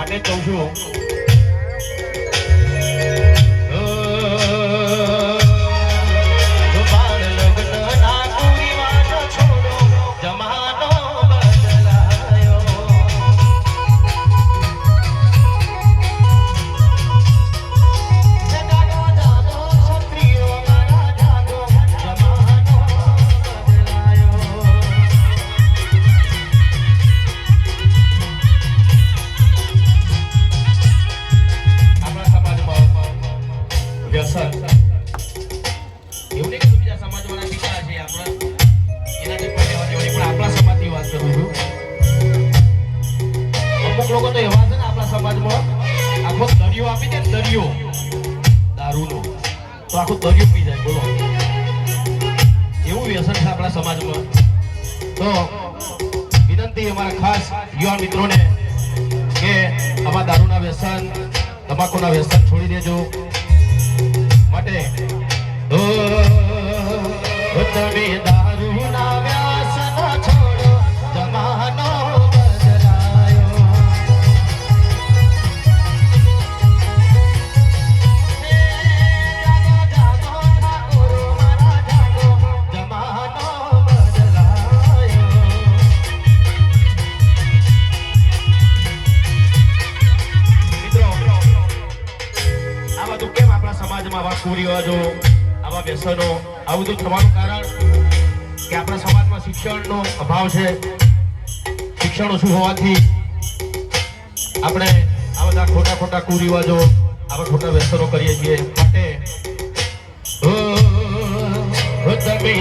માટે કહું છું युवा मित्रों ने के आवा दारूना व्यसन तंबाकूना व्यसन छोड़ी देजो માટે તમે દારૂના વ્યસન છોડો જમાનો બદલાયો જાગો ઠાકોર મારા જાગો જમાનો સમાજમાં આવા કુરિવાજો આવા વ્યસનો આવું તો થવાનું કારણ કે આપણા સમાજમાં શિક્ષણનો અભાવ છે શિક્ષણ ઓછું હોવાથી આપણે આ બધા ખોટા કુરિવાજો આવા ખોટા વ્યસનો કરીએ છીએ માટે તમે